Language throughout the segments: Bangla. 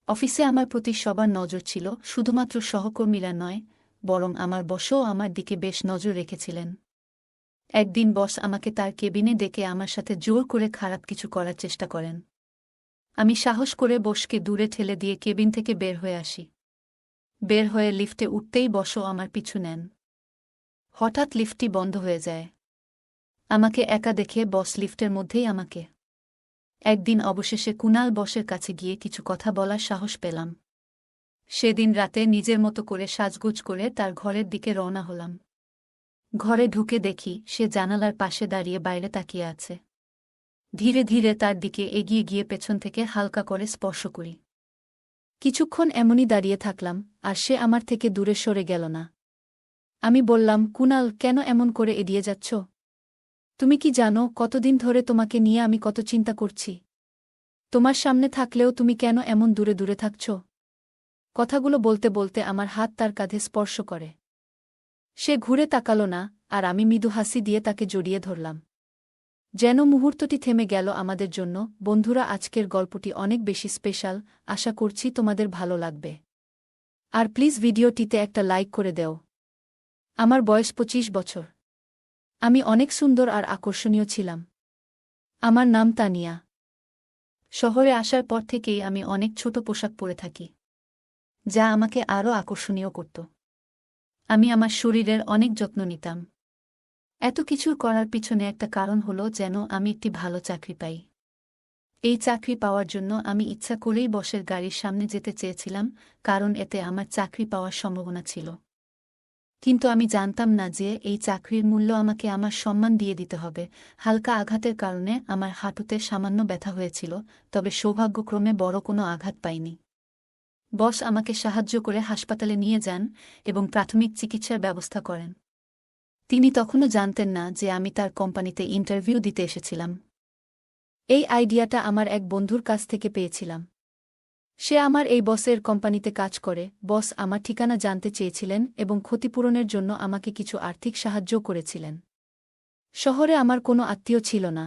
অফিসে আমার প্রতি সবার নজর ছিল, শুধুমাত্র সহকর্মীরা নয়, বরং আমার বসও আমার দিকে বেশ নজর রেখেছিলেন। একদিন বস আমাকে তার কেবিনে ডেকে আমার সাথে জোর করে খারাপ কিছু করার চেষ্টা করেন। আমি সাহস করে বসকে দূরে ঠেলে দিয়ে কেবিন থেকে বের হয়ে আসি। বের হয়ে লিফটে উঠতেই বসও আমার পিছু নেন। হঠাৎ লিফটটি বন্ধ হয়ে যায়। আমাকে একা দেখে বস লিফটের মধ্যেই আমাকে। একদিন অবশেষে কুনাল বসের কাছে গিয়ে কিছু কথা বলার সাহস পেলাম। সেদিন রাতে নিজের মতো করে সাজগোজ করে তার ঘরের দিকে রওনা হলাম। ঘরে ঢুকে দেখি সে জানালার পাশে দাঁড়িয়ে বাইরে তাকিয়ে আছে। ধীরে ধীরে তার দিকে এগিয়ে গিয়ে পেছন থেকে হালকা করে স্পর্শ করি। কিছুক্ষণ এমনই দাঁড়িয়ে থাকলাম, আর সে আমার থেকে দূরে সরে গেল না। আমি বললাম, কুনাল, কেন এমন করে এড়িয়ে যাচ্ছ? তুমি কি জানো কতদিন ধরে তোমাকে নিয়ে আমি কত চিন্তা করছি? তোমার সামনে থাকলেও তুমি কেন এমন দূরে দূরে থাকছ? কথাগুলো বলতে বলতে আমার হাত তার কাঁধে স্পর্শ করে। সে ঘুরে তাকাল না, আর আমি মৃদু হাসি দিয়ে তাকে জড়িয়ে ধরলাম। যেন মুহূর্তটি থেমে গেল আমাদের জন্য। বন্ধুরা, আজকের গল্পটি অনেক বেশি স্পেশাল, আশা করছি তোমাদের ভালো লাগবে। আর প্লিজ ভিডিওটিতে একটা লাইক করে দেও। আমার বয়স 25 বছর। আমি অনেক সুন্দর আর আকর্ষণীয় ছিলাম। আমার নাম তানিয়া। শহরে আসার পর থেকেই আমি অনেক ছোট পোশাক পরে থাকি, যা আমাকে আরও আকর্ষণীয় করত। আমি আমার শরীরের অনেক যত্ন নিতাম। এত কিছুর করার পিছনে একটা কারণ হলো যেন আমি একটি ভালো চাকরি পাই। এই চাকরি পাওয়ার জন্য আমি ইচ্ছা করেই বসের গাড়ির সামনে যেতে চেয়েছিলাম, কারণ এতে আমার চাকরি পাওয়ার সম্ভাবনা ছিল। কিন্তু আমি জানতাম না যে এই চাকরির মূল্য আমাকে আমার সম্মান দিয়ে দিতে হবে। হালকা আঘাতের কারণে আমার হাঁটুতে সামান্য ব্যথা হয়েছিল, তবে সৌভাগ্যক্রমে বড় কোনো আঘাত পাইনি। বস আমাকে সাহায্য করে হাসপাতালে নিয়ে যান এবং প্রাথমিক চিকিৎসার ব্যবস্থা করেন। তিনি তখনও জানতেন না যে আমি তার কোম্পানিতে ইন্টারভিউ দিতে এসেছিলাম। এই আইডিয়াটা আমার এক বন্ধুর কাছ থেকে পেয়েছিলাম। সে আমার এই বসের কোম্পানিতে কাজ করে। বস আমার ঠিকানা জানতে চেয়েছিলেন এবং ক্ষতিপূরণের জন্য আমাকে কিছু আর্থিক সাহায্য করেছিলেন। শহরে আমার কোনো আত্মীয় ছিল না,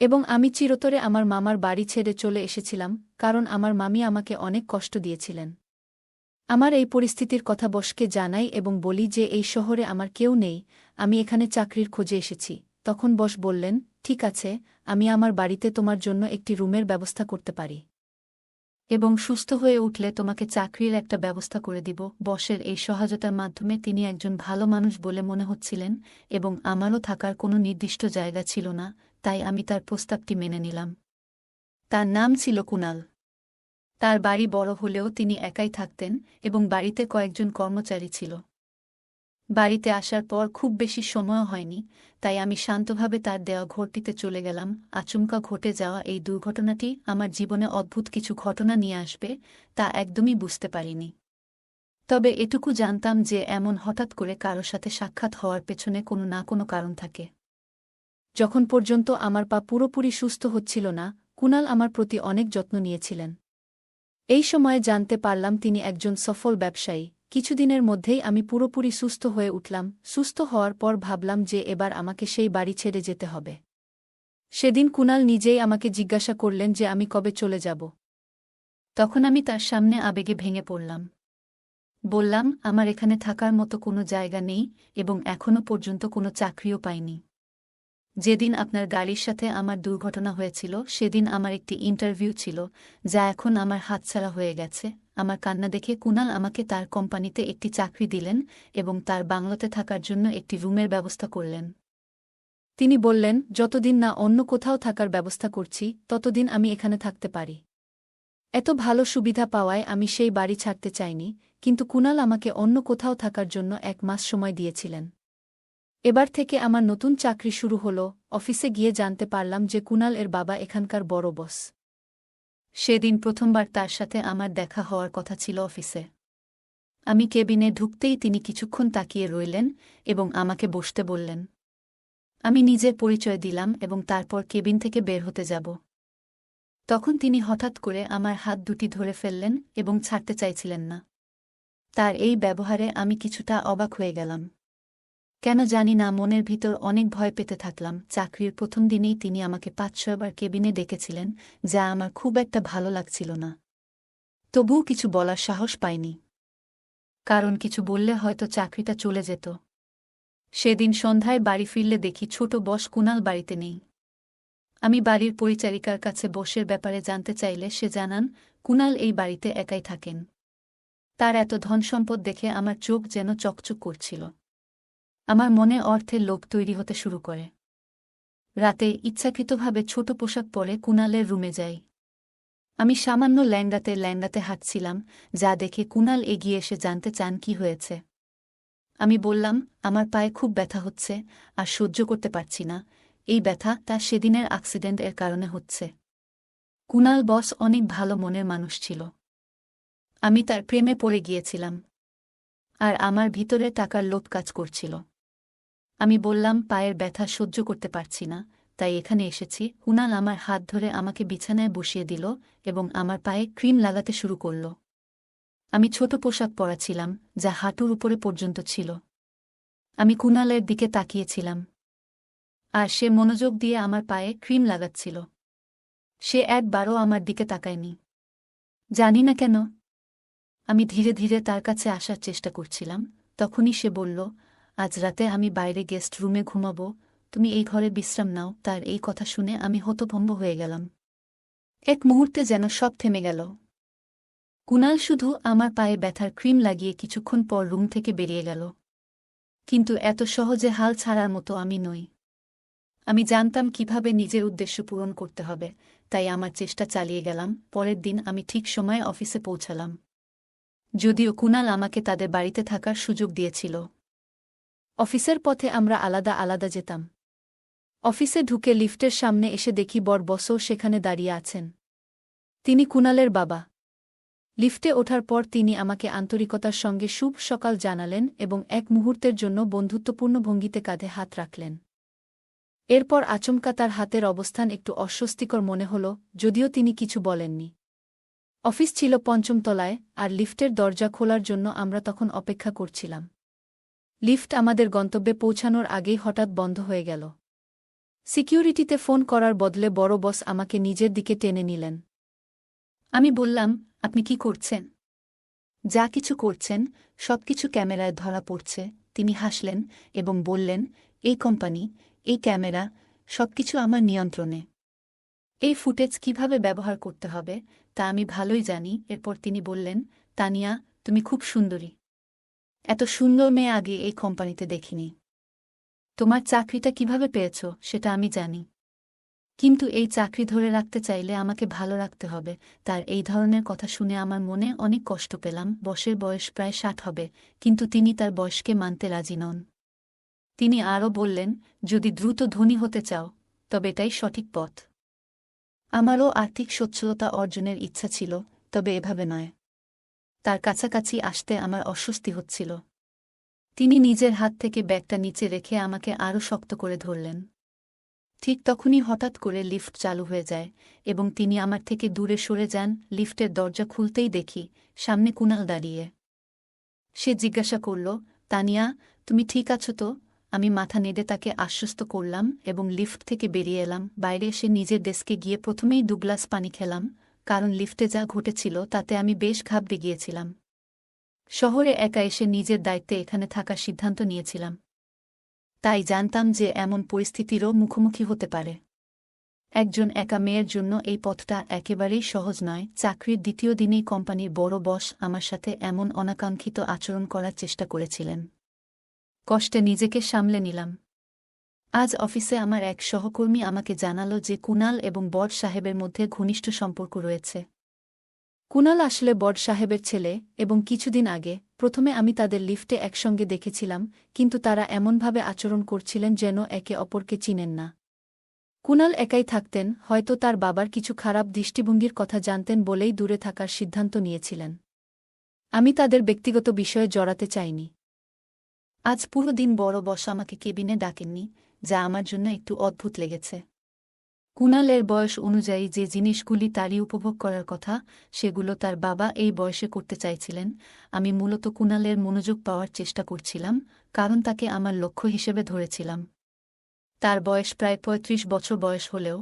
এবং আমি চিরতরে আমার মামার বাড়ি ছেড়ে চলে এসেছিলাম, কারণ আমার মামি আমাকে অনেক কষ্ট দিয়েছিলেন। আমার এই পরিস্থিতির কথা বসকে জানাই এবং বলি যে এই শহরে আমার কেউ নেই, আমি এখানে চাকরির খোঁজে এসেছি। তখন বস বললেন, ঠিক আছে, আমি আমার বাড়িতে তোমার জন্য একটি রুমের ব্যবস্থা করতে পারি, এবং সুস্থ হয়ে উঠলে তোমাকে চাকরির একটা ব্যবস্থা করে দিব। বসের এই সহায়তার মাধ্যমে তিনি একজন ভালো মানুষ বলে মনে হচ্ছিলেন, এবং আমারও থাকার কোনো নির্দিষ্ট জায়গা ছিল না, তাই আমি তার প্রস্তাবটি মেনে নিলাম। তার নাম ছিল কুনাল। তার বাড়ি বড় হলেও তিনি একাই থাকতেন এবং বাড়িতে কয়েকজন কর্মচারী ছিল। বাড়িতে আসার পর খুব বেশি সময়ও হয়নি, তাই আমি শান্তভাবে তার দেওয়া ঘরটিতে চলে গেলাম। আচমকা ঘটে যাওয়া এই দুর্ঘটনাটি আমার জীবনে অদ্ভুত কিছু ঘটনা নিয়ে আসবে, তা একদমই বুঝতে পারিনি। তবে এটুকু জানতাম যে এমন হঠাৎ করে কারো সাথে সাক্ষাৎ হওয়ার পেছনে কোনো না কোনো কারণ থাকে। যখন পর্যন্ত আমার পা পুরোপুরি সুস্থ হচ্ছিল না, কুনাল আমার প্রতি অনেক যত্ন নিয়েছিলেন। এই সময়ে জানতে পারলাম তিনি একজন সফল ব্যবসায়ী। কিছুদিনের মধ্যেই আমি পুরোপুরি সুস্থ হয়ে উঠলাম। সুস্থ হওয়ার পর ভাবলাম যে এবার আমাকে সেই বাড়ি ছেড়ে যেতে হবে। সেদিন কুনাল নিজেই আমাকে জিজ্ঞাসা করলেন যে আমি কবে চলে যাব। তখন আমি তার সামনে আবেগে ভেঙে পড়লাম। বললাম, আমার এখানে থাকার মতো কোনো জায়গা নেই এবং এখনও পর্যন্ত কোনো চাকরিও পাইনি। যেদিন আপনার গাড়ির সাথে আমার দুর্ঘটনা হয়েছিল সেদিন আমার একটি ইন্টারভিউ ছিল, যা এখন আমার হাতছাড়া হয়ে গেছে। আমার কান্না দেখে কুনাল আমাকে তার কোম্পানিতে একটি চাকরি দিলেন এবং তার বাংলোতে থাকার জন্য একটি রুমের ব্যবস্থা করলেন। তিনি বললেন, যতদিন না অন্য কোথাও থাকার ব্যবস্থা করছি ততদিন আমি এখানে থাকতে পারি। এত ভালো সুবিধা পাওয়ায় আমি সেই বাড়ি ছাড়তে চাইনি, কিন্তু কুনাল আমাকে অন্য কোথাও থাকার জন্য 1 মাস সময় দিয়েছিলেন। এবার থেকে আমার নতুন চাকরি শুরু হলো। অফিসে গিয়ে জানতে পারলাম যে কুনাল এর বাবা এখানকার বড় বস। সেদিন প্রথমবার তার সাথে আমার দেখা হওয়ার কথা ছিল অফিসে। আমি কেবিনে ঢুকতেই তিনি কিছুক্ষণ তাকিয়ে রইলেন এবং আমাকে বসতে বললেন। আমি নিজের পরিচয় দিলাম এবং তারপর কেবিন থেকে বের হতে যাব। তখন তিনি হঠাৎ করে আমার হাত দুটি ধরে ফেললেন এবং ছাড়তে চাইছিলেন না। তার এই ব্যবহারে আমি কিছুটা অবাক হয়ে গেলাম। কেন জানি না মনের ভিতর অনেক ভয় পেতে থাকলাম। চাকরির প্রথম দিনেই তিনি আমাকে 5-6 বার কেবিনে ডেকেছিলেন, যা আমার খুব একটা ভালো লাগছিল না। তবুও কিছু বলার সাহস পাইনি, কারণ কিছু বললে হয়তো চাকরিটা চলে যেত। সেদিন সন্ধ্যায় বাড়ি ফিরলে দেখি ছোট বস কুনাল বাড়িতে নেই। আমি বাড়ির পরিচারিকার কাছে বসের ব্যাপারে জানতে চাইলে সে জানান কুনাল এই বাড়িতে একাই থাকেন। তার এত ধনসম্পদ দেখে আমার চোখ যেন চকচক করছিল। আমার মনে অর্থের লোভ তৈরি হতে শুরু করে। রাতে ইচ্ছাকৃতভাবে ছোট পোশাক পরে কুনালের রুমে যাই। আমি সামান্য ল্যাংড়াতে হাঁটছিলাম, যা দেখে কুনাল এগিয়ে এসে জানতে চান কি হয়েছে। আমি বললাম, আমার পায়ে খুব ব্যথা হচ্ছে, আর সহ্য করতে পারছি না। এই ব্যথা তার সেদিনের অ্যাক্সিডেন্ট এর কারণে হচ্ছে। কুনাল বস অনেক ভালো মনের মানুষ ছিল। আমি তার প্রেমে পড়ে গিয়েছিলাম, আর আমার ভিতরে টাকার লোভ কাজ করছিল। আমি বললাম, পায়ের ব্যথা সহ্য করতে পারছি না, তাই এখানে এসেছি। কুনাল আমার হাত ধরে আমাকে বিছানায় বসিয়ে দিল এবং আমার পায়ে ক্রিম লাগাতে শুরু করল। আমি ছোট পোশাক পরা ছিলাম, যা হাঁটুর উপরে পর্যন্ত ছিল। আমি কুনালের দিকে তাকিয়েছিলাম, আর সে মনোযোগ দিয়ে আমার পায়ে ক্রিম লাগাচ্ছিল। সে একবারও আমার দিকে তাকায়নি। জানি না কেন। আমি ধীরে ধীরে তার কাছে আসার চেষ্টা করছিলাম, তখনই সে বলল, আজ রাতে আমি বাইরে গেস্ট রুমে ঘুমাব, তুমি এই ঘরে বিশ্রাম নাও। তার এই কথা শুনে আমি হতভম্ব হয়ে গেলাম। এক মুহূর্তে যেন সব থেমে গেল। কুনাল শুধু আমার পায়ে ব্যথার ক্রিম লাগিয়ে কিছুক্ষণ পর রুম থেকে বেরিয়ে গেল। কিন্তু এত সহজে হাল ছাড়ার মতো আমি নই। আমি জানতাম কিভাবে নিজের উদ্দেশ্য পূরণ করতে হবে, তাই আমার চেষ্টা চালিয়ে গেলাম। পরের দিন আমি ঠিক সময়ে অফিসে পৌঁছালাম, যদিও কুনাল আমাকে তাদের বাড়িতে থাকার সুযোগ দিয়েছিল। অফিসের পথে আমরা আলাদা আলাদা যেতাম। অফিসে ঢুকে লিফটের সামনে এসে দেখি বড় বসও সেখানে দাঁড়িয়ে আছেন। তিনি কুনালের বাবা। লিফটে ওঠার পর তিনি আমাকে আন্তরিকতার সঙ্গে শুভ সকাল জানালেন এবং এক মুহূর্তের জন্য বন্ধুত্বপূর্ণ ভঙ্গিতে কাঁধে হাত রাখলেন। এরপর আচমকা তার হাতের অবস্থান একটু অস্বস্তিকর মনে হল, যদিও তিনি কিছু বলেননি। অফিস ছিল ৫ম তলায়, আর লিফটের দরজা খোলার জন্য আমরা তখন অপেক্ষা করছিলাম। লিফট আমাদের গন্তব্যে পৌঁছানোর আগেই হঠাৎ বন্ধ হয়ে গেল। সিকিউরিটিতে ফোন করার বদলে বড় বস আমাকে নিজের দিকে টেনে নিলেন। আমি বললাম, আপনি কি করছেন? যা কিছু করছেন, সবকিছু ক্যামেরায় ধরা পড়ছে। তিনি হাসলেন এবং বললেন, এই কোম্পানি, এই ক্যামেরা, সবকিছু আমার নিয়ন্ত্রণে। এই ফুটেজ কিভাবে ব্যবহার করতে হবে তা আমি ভালোই জানি। এরপর তিনি বললেন, তানিয়া, তুমি খুব সুন্দরী। এত সুন্দর মেয়ে আগে এই কোম্পানিতে দেখিনি। তোমার চাকরিটা কিভাবে পেয়েছ সেটা আমি জানি, কিন্তু এই চাকরি ধরে রাখতে চাইলে আমাকে ভালো রাখতে হবে। তার এই ধরনের কথা শুনে আমার মনে অনেক কষ্ট পেলাম। বসের বয়স প্রায় ৬০ হবে, কিন্তু তিনি তার বয়সকে মানতে রাজি নন। তিনি আরও বললেন, যদি দ্রুত ধনী হতে চাও, তবে এটাই সঠিক পথ। আমারও আর্থিক সচ্ছলতা অর্জনের ইচ্ছা ছিল, তবে এভাবে নয়। তার কাছাকাছি আসতে আমার অস্বস্তি হচ্ছিল। তিনি নিজের হাত থেকে ব্যাগটা নিচে রেখে আমাকে আরও শক্ত করে ধরলেন। ঠিক তখনই হঠাৎ করে লিফট চালু হয়ে যায় এবং তিনি আমার থেকে দূরে সরে যান। লিফটের দরজা খুলতেই দেখি সামনে কুনাল দাঁড়িয়ে। সে জিজ্ঞাসা করল, তানিয়া, তুমি ঠিক আছো তো? আমি মাথা নেড়ে তাকে আশ্বস্ত করলাম এবং লিফট থেকে বেরিয়ে এলাম। বাইরে এসে নিজের ডেস্কে গিয়ে প্রথমেই ২ গ্লাস পানি খেলাম, কারণ লিফটে যা ঘটেছিল তাতে আমি বেশ ঘাবড়ে গিয়েছিলাম। শহরে একা এসে নিজের দায়িত্বে এখানে থাকার সিদ্ধান্ত নিয়েছিলাম, তাই জানতাম যে এমন পরিস্থিতিরও মুখোমুখি হতে পারে। একজন একা মেয়ের জন্য এই পথটা একেবারেই সহজ নয়। চাকরির ২য় দিনেই কোম্পানির বড় বস আমার সাথে এমন অনাকাঙ্ক্ষিত আচরণ করার চেষ্টা করেছিলেন। কষ্টে নিজেকে সামলে নিলাম। আজ অফিসে আমার এক সহকর্মী আমাকে জানালো যে কুনাল এবং বড় সাহেবের মধ্যে ঘনিষ্ঠ সম্পর্ক রয়েছে। কুনাল আসলে বড় সাহেবের ছেলে এবং কিছুদিন আগে প্রথমে আমি তাদের লিফটে একসঙ্গে দেখেছিলাম, কিন্তু তারা এমনভাবে আচরণ করছিলেন যেন একে অপরকে চিনেন না। কুনাল একাই থাকতেন, হয়তো তার বাবার কিছু খারাপ দৃষ্টিভঙ্গির কথা জানতেন বলেই দূরে থাকার সিদ্ধান্ত নিয়েছিলেন। আমি তাদের ব্যক্তিগত বিষয়ে জড়াতে চাইনি। আজ পুরো দিন বড় বস আমাকে কেবিনে ডাকেননি, যা আমার জন্য একটু অদ্ভুত লেগেছে। কুনালের বয়স অনুযায়ী যে জিনিসগুলি তারই উপভোগ করার কথা, সেগুলো তার বাবা এই বয়সে করতে চাইছিলেন। আমি মূলত কুনালের মনোযোগ পাওয়ার চেষ্টা করছিলাম, কারণ তাকে আমার লক্ষ্য হিসেবে ধরেছিলাম। তার বয়স প্রায় ৩৫ বছর বয়স হলেও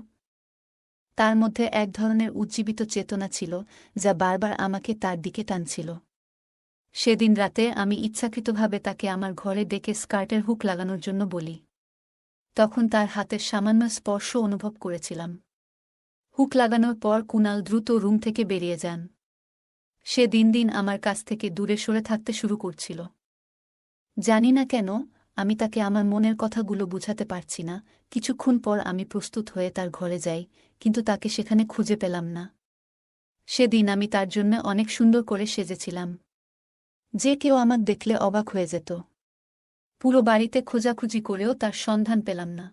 তার মধ্যে এক ধরনের উজ্জীবিত চেতনা ছিল যা বারবার আমাকে তার দিকে টানছিল। সেদিন রাতে আমি ইচ্ছাকৃতভাবে তাকে আমার ঘরে ডেকে স্কার্টের হুক লাগানোর জন্য বলি। তখন তার হাতের সামান্য স্পর্শ অনুভব করেছিলাম। হুক লাগানোর পর কুনাল দ্রুত রুম থেকে বেরিয়ে যান। সে দিন দিন আমার কাছ থেকে দূরে সরে থাকতে শুরু করছিল। জানি না কেন, আমি তাকে আমার মনের কথাগুলো বুঝাতে পারছি না। কিছুক্ষণ পর আমি প্রস্তুত হয়ে তার ঘরে যাই, কিন্তু তাকে সেখানে খুঁজে পেলাম না। সেদিন আমি তার জন্য অনেক সুন্দর করে সেজেছিলাম। যে কেউ আমাকে দেখলে অবাক হয়ে যেত। পুরো বাড়িতে খোঁজাখুঁজি করেও তার সন্ধান পেলাম না।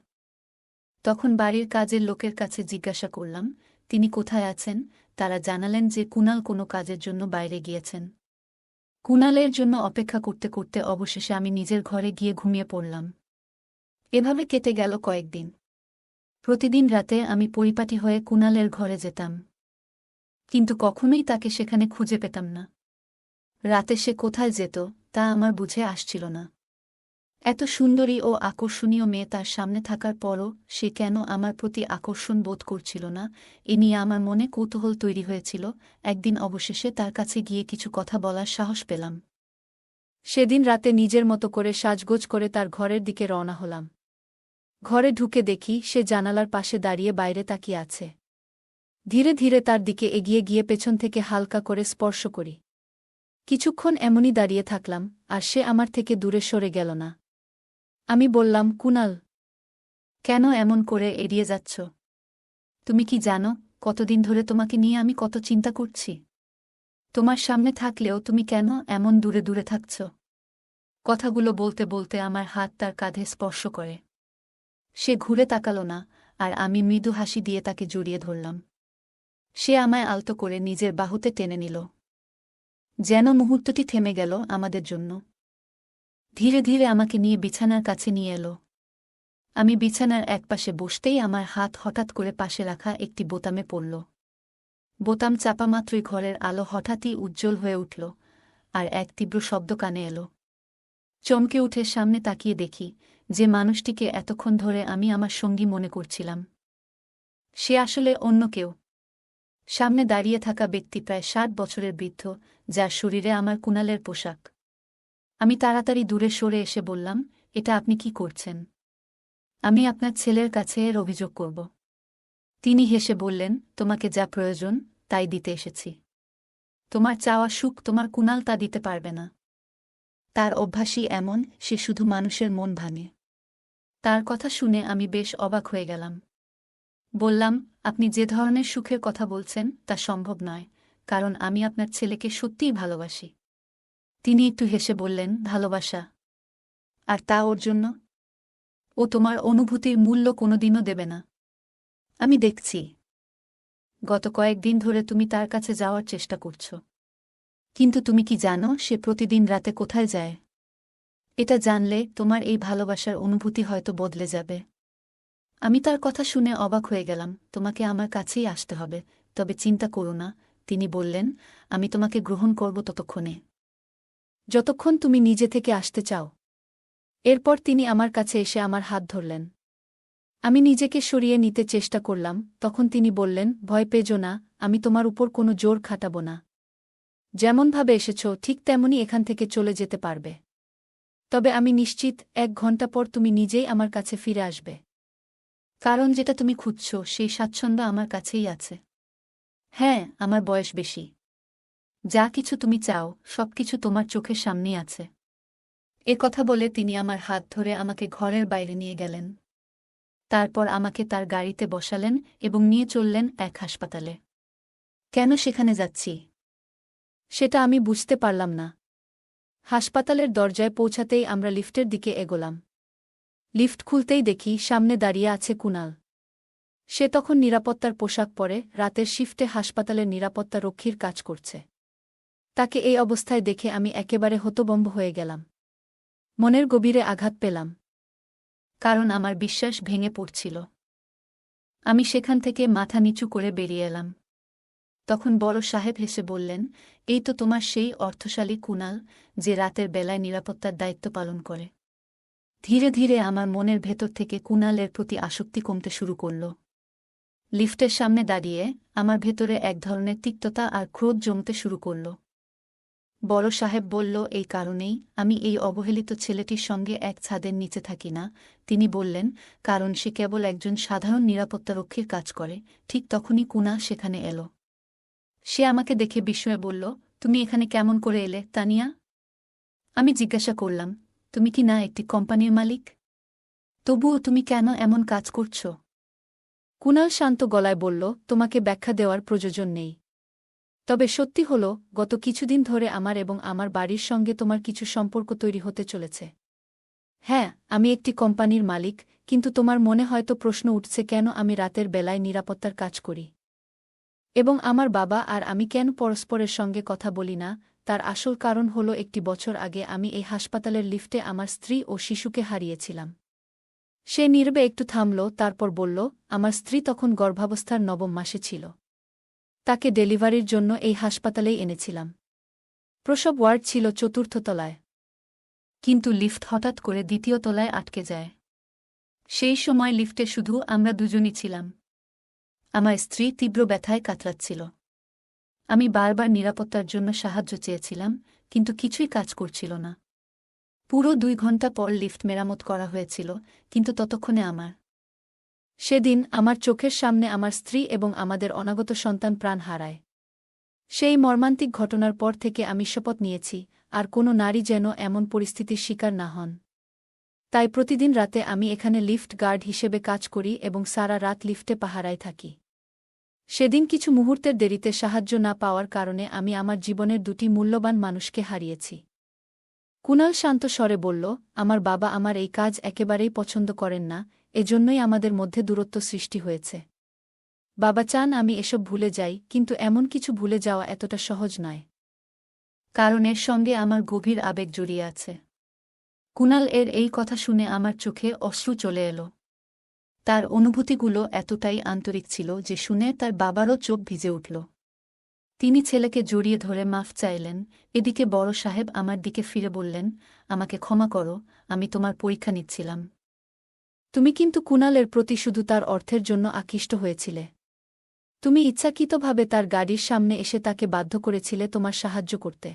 তখন বাড়ির কাজের লোকের কাছে জিজ্ঞাসা করলাম, তিনি কোথায় আছেন। তারা জানালেন যে কুনাল কোনো কাজের জন্য বাইরে গিয়েছেন। কুনালের জন্য অপেক্ষা করতে করতে অবশেষে আমি নিজের ঘরে গিয়ে ঘুমিয়ে পড়লাম। এভাবে কেটে গেল কয়েকদিন। প্রতিদিন রাতে আমি পরিপাটি হয়ে কুনালের ঘরে যেতাম, কিন্তু কখনোই তাকে সেখানে খুঁজে পেতাম না। রাতে সে কোথায় যেত তা আমার বুঝে আসছিল না। এত সুন্দরী ও আকর্ষণীয় মেয়ে তার সামনে থাকার পরও সে কেন আমার প্রতি আকর্ষণ বোধ করছিল না, এ নিয়ে আমার মনে কৌতূহল তৈরি হয়েছিল। একদিন অবশেষে তার কাছে গিয়ে কিছু কথা বলার সাহস পেলাম। সেদিন রাতে নিজের মতো করে সাজগোজ করে তার ঘরের দিকে রওনা হলাম। ঘরে ঢুকে দেখি সে জানালার পাশে দাঁড়িয়ে বাইরে তাকিয়ে আছে। ধীরে ধীরে তার দিকে এগিয়ে গিয়ে পেছন থেকে হালকা করে স্পর্শ করি। কিছুক্ষণ এমনই দাঁড়িয়ে থাকলাম, আর সে আমার থেকে দূরে সরে গেল না। আমি বললাম, কুনাল, কেন এমন করে এড়িয়ে যাচ্ছ? তুমি কি জানো কতদিন ধরে তোমাকে নিয়ে আমি কত চিন্তা করছি? তোমার সামনে থাকলেও তুমি কেন এমন দূরে দূরে থাকছ? কথাগুলো বলতে বলতে আমার হাত তার কাঁধে স্পর্শ করে। সে ঘুরে তাকাল না, আর আমি মৃদু হাসি দিয়ে তাকে জড়িয়ে ধরলাম। সে আমায় আলতো করে নিজের বাহুতে টেনে নিল। যেন মুহূর্তটি থেমে গেল আমাদের জন্য। ধীরে ধীরে আমাকে নিয়ে বিছানার কাছে নিয়ে এলো। আমি বিছানার একপাশে বসতেই আমার হাত হঠাৎ করে পাশে রাখা একটি বোতামে পড়ল। বোতাম চাপা মাত্রই ঘরের আলো হঠাৎই উজ্জ্বল হয়ে উঠল, আর এক তীব্র শব্দ কানে এলো। চমকে উঠে সামনে তাকিয়ে দেখি যে মানুষটিকে এতক্ষণ ধরে আমি আমার সঙ্গী মনে করছিলাম, সে আসলে অন্য কেউ। সামনে দাঁড়িয়ে থাকা ব্যক্তি প্রায় 60 বছরের বৃদ্ধ, যার শরীরে আমার কুনালের পোশাক। আমি তাড়াতাড়ি দূরে সরে এসে বললাম, এটা আপনি কি করছেন? আমি আপনার ছেলের কাছে এর অভিযোগ করব। তিনি হেসে বললেন, তোমাকে যা প্রয়োজন তাই দিতে এসেছি। তোমার চাওয়া সুখ তোমার কুনাল তা দিতে পারবে না। তার অভ্যাসই এমন, সে শুধু মানুষের মন ভাঙে। তার কথা শুনে আমি বেশ অবাক হয়ে গেলাম। বললাম, আপনি যে ধরনের সুখের কথা বলছেন তা সম্ভব নয়, কারণ আমি আপনার ছেলেকে সত্যিই ভালোবাসি। তিনি একটু হেসে বললেন, ভালোবাসা? আর তা ওর জন্য? ও তোমার অনুভূতির মূল্য কোনোদিনও দেবে না। আমি দেখছি গত কয়েকদিন ধরে তুমি তার কাছে যাওয়ার চেষ্টা করছ। কিন্তু তুমি কি জানো সে প্রতিদিন রাতে কোথায় যায়? এটা জানলে তোমার এই ভালোবাসার অনুভূতি হয়তো বদলে যাবে। আমি তার কথা শুনে অবাক হয়ে গেলাম। তোমাকে আমার কাছেই আসতে হবে, তবে চিন্তা করো না, তিনি বললেন, আমি তোমাকে গ্রহণ করব ততক্ষণে, যতক্ষণ তুমি নিজে থেকে আসতে চাও। এরপর তিনি আমার কাছে এসে আমার হাত ধরলেন। আমি নিজেকে সরিয়ে নিতে চেষ্টা করলাম, তখন তিনি বললেন, ভয় পেজো না, আমি তোমার উপর কোনো জোর খাটাব না। যেমনভাবে এসেছ ঠিক তেমনই এখান থেকে চলে যেতে পারবে। তবে আমি নিশ্চিত 1 ঘণ্টা পর তুমি নিজেই আমার কাছে ফিরে আসবে। কারণ যেটা তুমি খুঁজছ সেই স্বাচ্ছন্দ্য আমার কাছেই আছে। হ্যাঁ, আমার বয়স বেশি। যা কিছু তুমি চাও সবকিছু তোমার চোখের সামনেই আছে। এ কথা বলে তিনি আমার হাত ধরে আমাকে ঘরের বাইরে নিয়ে গেলেন। তারপর আমাকে তার গাড়িতে বসালেন এবং নিয়ে চললেন এক হাসপাতালে। কেন সেখানে যাচ্ছি সেটা আমি বুঝতে পারলাম না। হাসপাতালের দরজায় পৌঁছাতেই আমরা লিফটের দিকে এগোলাম। লিফট খুলতেই দেখি সামনে দাঁড়িয়ে আছে কুনাল। সে তখন নিরাপত্তার পোশাক পরে রাতের শিফটে হাসপাতালের নিরাপত্তা রক্ষীর কাজ করছে। তাকে এই অবস্থায় দেখে আমি একেবারে হতভম্ব হয়ে গেলাম। মনের গভীরে আঘাত পেলাম, কারণ আমার বিশ্বাস ভেঙে পড়ছিল। আমি সেখান থেকে মাথা নিচু করে বেরিয়ে এলাম। তখন বড় সাহেব হেসে বললেন, এই তো তোমার সেই অর্থশালী কুনাল, যে রাতের বেলায় নিরাপত্তার দায়িত্ব পালন করে। ধীরে ধীরে আমার মনের ভেতর থেকে কুনালের প্রতি আসক্তি কমতে শুরু করল। লিফটের সামনে দাঁড়িয়ে আমার ভেতরে এক ধরনের তিক্ততা আর ক্রোধ জমতে শুরু করল। বড় সাহেব বলল, এই কারণেই আমি এই অবহেলিত ছেলেটির সঙ্গে এক ছাদের নিচে থাকি না। তিনি বললেন, কারণ সে কেবল একজন সাধারণ নিরাপত্তারক্ষীর কাজ করে। ঠিক তখনই কুনা সেখানে এল। সে আমাকে দেখে বিস্ময়ে বলল, তুমি এখানে কেমন করে এলে, তানিয়া? আমি জিজ্ঞাসা করলাম, তুমি কি না একটি কোম্পানির মালিক? তবুও তুমি কেন এমন কাজ করছ? কুনাল শান্ত গলায় বলল, তোমাকে ব্যাখ্যা দেওয়ার প্রয়োজন নেই। তবে সত্যি হল, গত কিছুদিন ধরে আমার এবং আমার বাড়ির সঙ্গে তোমার কিছু সম্পর্ক তৈরি হতে চলেছে। হ্যাঁ, আমি একটি কোম্পানির মালিক, কিন্তু তোমার মনে হয়তো প্রশ্ন উঠছে কেন আমি রাতের বেলায় নিরাপত্তার কাজ করি এবং আমার বাবা আর আমি কেন পরস্পরের সঙ্গে কথা বলি না। তার আসল কারণ হল, একটি বছর আগে আমি এই হাসপাতালের লিফটে আমার স্ত্রী ও শিশুকে হারিয়েছিলাম। সে নীরবে একটু থামল, তারপর বলল, আমার স্ত্রী তখন গর্ভাবস্থার ৯ম মাসে ছিল। তাকে ডেলিভারির জন্য এই হাসপাতালেই এনেছিলাম। প্রসব ওয়ার্ড ছিল ৪র্থ তলায়। কিন্তু লিফট হঠাৎ করে ২য় তলায় আটকে যায়। সেই সময় লিফটে শুধু আমরা দুজনই ছিলাম। আমার স্ত্রী তীব্র ব্যথায় কাতরাচ্ছিল। আমি বারবার নিরাপত্তার জন্য সাহায্য চেয়েছিলাম, কিন্তু কিছুই কাজ করছিল না। পুরো ২ ঘণ্টা পর লিফট মেরামত করা হয়েছিল, কিন্তু ততক্ষণে সেদিন আমার চোখের সামনে আমার স্ত্রী এবং আমাদের অনাগত সন্তান প্রাণ হারায়। সেই মর্মান্তিক ঘটনার পর থেকে আমি শপথ নিয়েছি, আর কোনো নারী যেন এমন পরিস্থিতির শিকার না হন। তাই প্রতিদিন রাতে আমি এখানে লিফট গার্ড হিসেবে কাজ করি এবং সারা রাত লিফটে পাহারায় থাকি। সেদিন কিছু মুহূর্তের দেরিতে সাহায্য না পাওয়ার কারণে আমি আমার জীবনের ২টি মূল্যবান মানুষকে হারিয়েছি। কুনাল শান্ত স্বরে বলল, আমার বাবা আমার এই কাজ একেবারেই পছন্দ করেন না, এজন্যই আমাদের মধ্যে দূরত্ব সৃষ্টি হয়েছে। বাবা চান আমি এসব ভুলে যাই, কিন্তু এমন কিছু ভুলে যাওয়া এতটা সহজ নয়। কারণ এর সঙ্গে আমার গভীর আবেগ জড়িয়ে আছে। কুনাল এর এই কথা শুনে আমার চোখে অশ্রু চলে এল। তার অনুভূতিগুলো এতটাই আন্তরিক ছিল যে শুনে তার বাবারও চোখ ভিজে উঠল। তিনি ছেলেকে জড়িয়ে ধরে মাফ চাইলেন। এদিকে বড় সাহেব আমার দিকে ফিরে বললেন, আমাকে ক্ষমা করো, আমি তোমার পরীক্ষা নিচ্ছিলাম। তুমি কিন্তু কুনালের প্রতি শুধু তার অর্থের জন্য আকৃষ্ট হয়েছিলে। তুমি ইচ্ছাকৃতভাবে তার গাড়ির সামনে এসে তাকে বাধ্য করেছিলে তোমার সাহায্য করতে।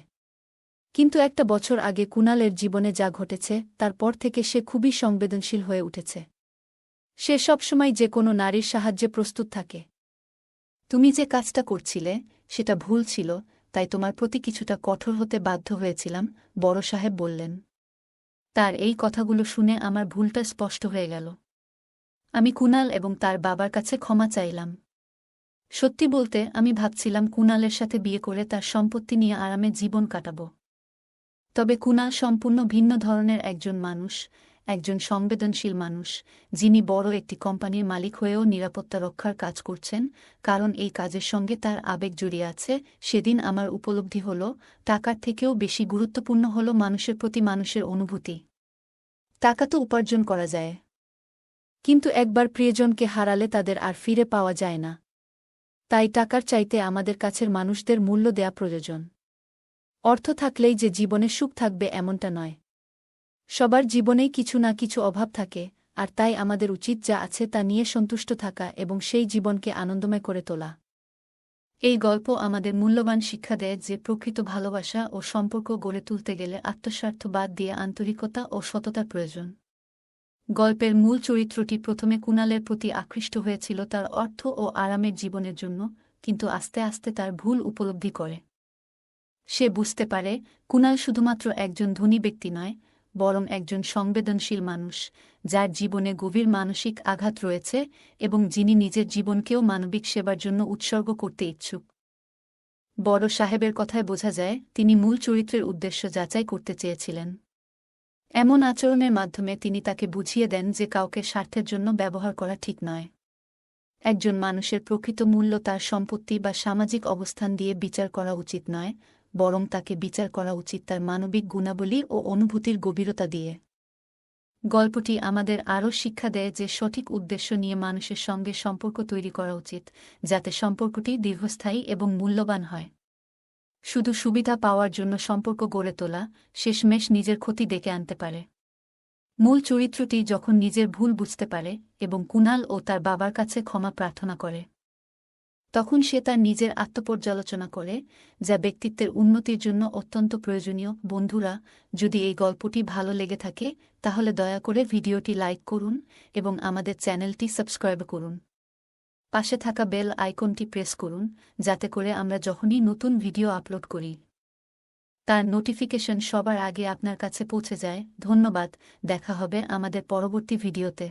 কিন্তু একটা বছর আগে কুনালের জীবনে যা ঘটেছে, তারপর থেকে সে খুবই সংবেদনশীল হয়ে উঠেছে। সে সবসময় যে কোনো নারীর সাহায্যে প্রস্তুত থাকে। তুমি যে কাজটা করছিলে সেটা ভুল ছিল, তাই তোমার প্রতি কিছুটা কঠোর হতে বাধ্য হয়েছিলাম, বড় সাহেব বললেন। তার এই কথাগুলো শুনে আমার ভুলটা স্পষ্ট হয়ে গেল। আমি কুনাল এবং তার বাবার কাছে ক্ষমা চাইলাম। সত্যি বলতে, আমি ভাবছিলাম কুনালের সাথে বিয়ে করে তার সম্পত্তি নিয়ে আরামে জীবন কাটাব। তবে কুনাল সম্পূর্ণ ভিন্ন ধরনের একজন মানুষ, একজন সংবেদনশীল মানুষ, যিনি বড় একটি কোম্পানির মালিক হয়েও নিরাপত্তা রক্ষার কাজ করছেন, কারণ এই কাজের সঙ্গে তার আবেগ জড়িয়ে আছে। সেদিন আমার উপলব্ধি হল, টাকার থেকেও বেশি গুরুত্বপূর্ণ হল মানুষের প্রতি মানুষের অনুভূতি। টাকা তো উপার্জন করা যায়, কিন্তু একবার প্রিয়জনকে হারালে তাদের আর ফিরে পাওয়া যায় না। তাই টাকার চাইতে আমাদের কাছের মানুষদের মূল্য দেয়া প্রয়োজন। অর্থ থাকলেই যে জীবনে সুখ থাকবে এমনটা নয়। সবার জীবনেই কিছু না কিছু অভাব থাকে, আর তাই আমাদের উচিত যা আছে তা নিয়ে সন্তুষ্ট থাকা এবং সেই জীবনকে আনন্দময় করে তোলা। এই গল্প আমাদের মূল্যবান শিক্ষা দেয় যে প্রকৃত ভালোবাসা ও সম্পর্ক গড়ে তুলতে গেলে আত্মস্বার্থ বাদ দিয়ে আন্তরিকতা ও সততার প্রয়োজন। গল্পের মূল চরিত্রটি প্রথমে কুনালের প্রতি আকৃষ্ট হয়েছিল তার অর্থ ও আরামের জীবনের জন্য, কিন্তু আস্তে আস্তে তার ভুল উপলব্ধি করে। সে বুঝতে পারে, কুনাল শুধুমাত্র একজন ধনী ব্যক্তি নয়, বরং একজন সংবেদনশীল মানুষ, যার জীবনে গভীর মানসিক আঘাত রয়েছে এবং যিনি নিজের জীবনকেও মানবিক সেবার জন্য উৎসর্গ করতে ইচ্ছুক। বড় সাহেবের কথায় বোঝা যায়, তিনি মূল চরিত্রের উদ্দেশ্য যাচাই করতে চেয়েছিলেন। এমন আচরণের মাধ্যমে তিনি তাকে বুঝিয়ে দেন যে কাউকে স্বার্থের জন্য ব্যবহার করা ঠিক নয়। একজন মানুষের প্রকৃত মূল্য তার সম্পত্তি বা সামাজিক অবস্থান দিয়ে বিচার করা উচিত নয়, বরং তাকে বিচার করা উচিত তার মানবিক গুণাবলী ও অনুভূতির গভীরতা দিয়ে। গল্পটি আমাদের আরও শিক্ষা দেয় যে সঠিক উদ্দেশ্য নিয়ে মানুষের সঙ্গে সম্পর্ক তৈরি করা উচিত, যাতে সম্পর্কটি দীর্ঘস্থায়ী এবং মূল্যবান হয়। শুধু সুবিধা পাওয়ার জন্য সম্পর্ক গড়ে তোলা শেষমেশ নিজের ক্ষতি ডেকে আনতে পারে। মূল চরিত্রটি যখন নিজের ভুল বুঝতে পারে এবং কুনাল ও তার বাবার কাছে ক্ষমা প্রার্থনা করে, তখন সে তার নিজের আত্মপর্যালোচনা করে, যা ব্যক্তিত্বের উন্নতির জন্য অত্যন্ত প্রয়োজনীয়। বন্ধুরা, যদি এই গল্পটি ভালো লেগে থাকে তাহলে দয়া করে ভিডিওটি লাইক করুন এবং আমাদের চ্যানেলটি সাবস্ক্রাইব করুন। পাশে থাকা বেল আইকনটি প্রেস করুন, যাতে করে আমরা যখনই নতুন ভিডিও আপলোড করি তার নোটিফিকেশন সবার আগে আপনার কাছে পৌঁছে যায়। ধন্যবাদ, দেখা হবে আমাদের পরবর্তী ভিডিওতে।